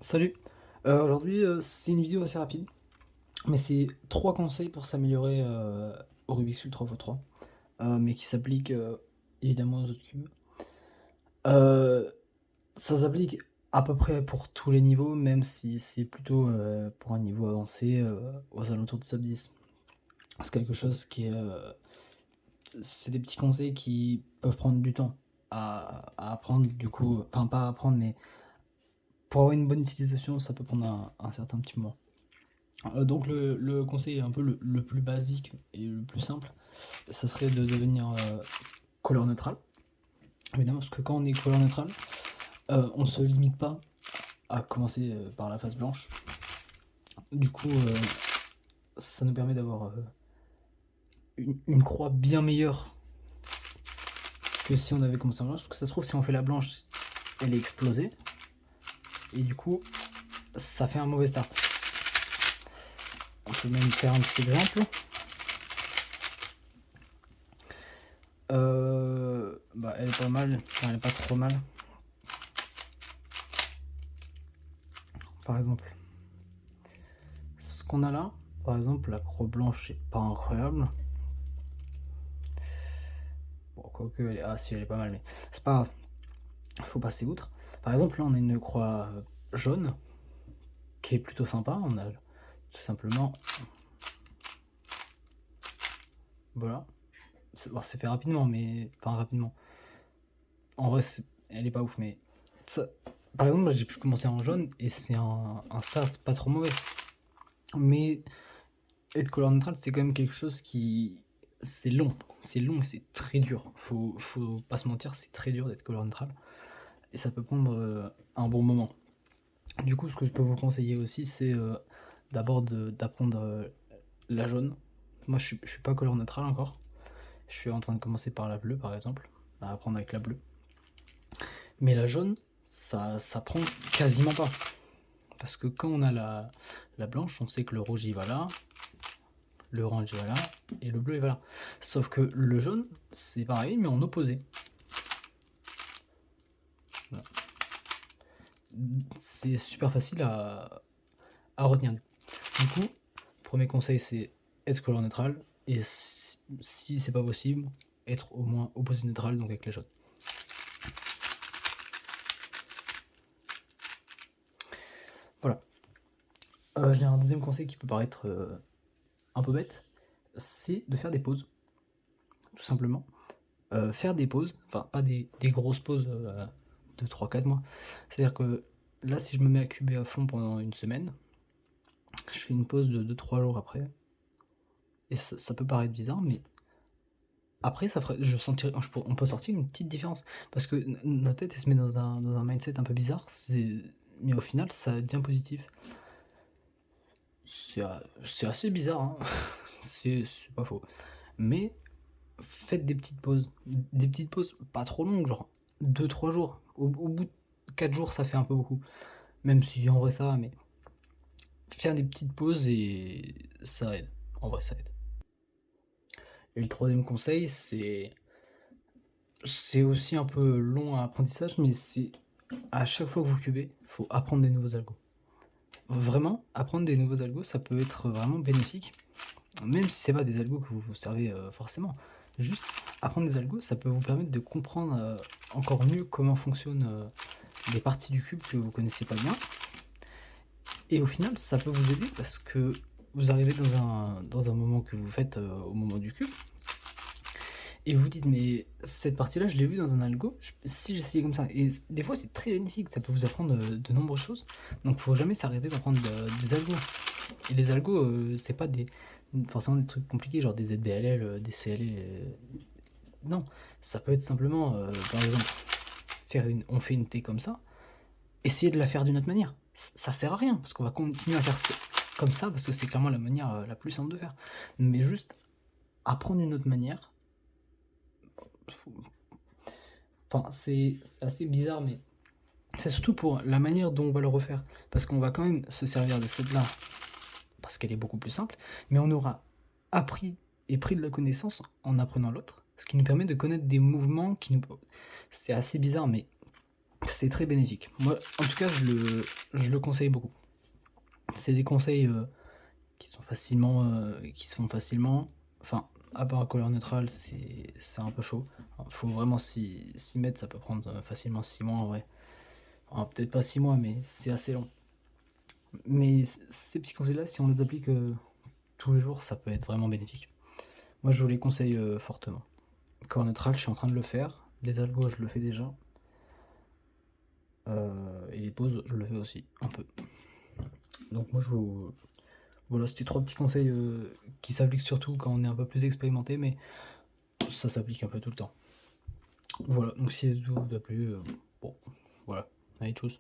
Salut. Aujourd'hui, c'est une vidéo assez rapide, mais c'est 3 conseils pour s'améliorer, au Rubik's Cube 3x3, mais qui s'appliquent, évidemment aux autres cubes. Heu, Ça s'applique à peu près pour tous les niveaux, même si c'est plutôt, pour un niveau avancé, aux alentours de sub 10. C'est quelque chose qui est, c'est des petits conseils qui peuvent prendre du temps à apprendre du coup, enfin pas à apprendre, mais pour avoir une bonne utilisation, ça peut prendre un certain petit moment. Donc le conseil un peu le plus basique et le plus simple, ça serait de devenir, couleur neutrale. Évidemment, parce que quand on est couleur neutrale, on se limite pas à commencer, par la face blanche. Du coup, ça nous permet d'avoir, une croix bien meilleure que si on avait commencé en blanche. Parce que ça se trouve, si on fait la blanche, elle est explosée et du coup, ça fait un mauvais start. On peut même faire un petit exemple. Bah, elle est pas mal, enfin elle est pas trop mal. Par exemple, ce qu'on a là, par exemple, la croix blanche est pas incroyable. Bon, quoique, si, elle est pas mal, mais c'est pas grave, faut passer outre. Par exemple, là, on a une croix jaune qui est plutôt sympa. On a tout simplement, voilà, bon, c'est fait rapidement, mais enfin rapidement. En vrai, elle est pas ouf, mais ça, par exemple, là, j'ai pu commencer en jaune et c'est un start pas trop mauvais. Mais être couleur neutrale, c'est quand même quelque chose qui. C'est long et c'est très dur. Faut pas se mentir, c'est très dur d'être couleur neutrale. Et ça peut prendre un bon moment. Du coup, ce que je peux vous conseiller aussi, c'est d'abord d'apprendre la jaune. Moi, je suis pas couleur neutrale encore. Je suis en train de commencer par la bleue, par exemple, à apprendre avec la bleue. Mais la jaune, ça prend quasiment pas. Parce que quand on a la blanche, on sait que le rouge il va là, le orange il va là, et le bleu il va là. Sauf que le jaune, c'est pareil, mais en opposé. Voilà. C'est super facile à retenir. Du coup, premier conseil, c'est être couleur neutrale, et si c'est pas possible, être au moins opposé neutral, donc avec les jaunes. Voilà. J'ai un deuxième conseil qui peut paraître un peu bête, c'est de faire des pauses, tout simplement. Faire des pauses, enfin pas des grosses pauses de 3-4 mois. C'est-à-dire que là, si je me mets à cuber à fond pendant une semaine, je fais une pause de 2-3 jours après, et ça peut paraître bizarre, mais après, on peut sortir une petite différence. Parce que notre tête, elle se met dans un mindset un peu bizarre, mais au final, ça devient positif. C'est assez bizarre, hein. C'est pas faux. Mais faites des petites pauses pas trop longues, genre 2-3 jours. Au bout de 4 jours, ça fait un peu beaucoup. Même si en vrai ça va, mais faire des petites pauses et ça aide. En vrai, ça aide. Et le troisième conseil, c'est aussi un peu long à apprentissage, mais c'est à chaque fois que vous cubez, il faut apprendre des nouveaux algos. Vraiment, apprendre des nouveaux algos, ça peut être vraiment bénéfique, même si c'est pas des algos que vous servez forcément. Juste apprendre des algos, ça peut vous permettre de comprendre encore mieux comment fonctionnent des parties du cube que vous connaissiez pas bien. Et au final, ça peut vous aider parce que vous arrivez dans un moment que vous faites au moment du cube, et vous dites, mais cette partie-là, je l'ai vue dans un algo, si j'essayais comme ça. Et des fois, c'est très bénéfique, ça peut vous apprendre de nombreuses choses. Donc, il faut jamais s'arrêter d'apprendre des algos. Et les algos, c'est pas forcément des trucs compliqués, genre des ZBLL, des CLL. Non, ça peut être simplement, par exemple, on fait une T comme ça, essayer de la faire d'une autre manière. Ça sert à rien, parce qu'on va continuer à faire comme ça, parce que c'est clairement la manière la plus simple de faire. Mais juste apprendre une autre manière, enfin, c'est assez bizarre, mais c'est surtout pour la manière dont on va le refaire. Parce qu'on va quand même se servir de cette-là, parce qu'elle est beaucoup plus simple, mais on aura appris et pris de la connaissance en apprenant l'autre, ce qui nous permet de connaître des mouvements qui nous. C'est assez bizarre, mais c'est très bénéfique. Moi, en tout cas, je le conseille beaucoup. C'est des conseils, qui se font facilement. Enfin, à part à couleur neutrale, c'est un peu chaud. Faut vraiment s'y mettre, ça peut prendre, facilement 6 mois en vrai. Enfin, peut-être pas 6 mois, mais c'est assez long. Mais ces petits conseils-là, si on les applique, tous les jours, ça peut être vraiment bénéfique. Moi, je vous les conseille, fortement. Couleur neutrale, je suis en train de le faire. Les algos, je le fais déjà. Et les pauses, je le fais aussi, un peu. Donc moi, je vous voilà, c'était 3 petits conseils, qui s'appliquent surtout quand on est un peu plus expérimenté, mais ça s'applique un peu tout le temps. Voilà, donc si ça vous a plu, bon, voilà. Allez, tchuss.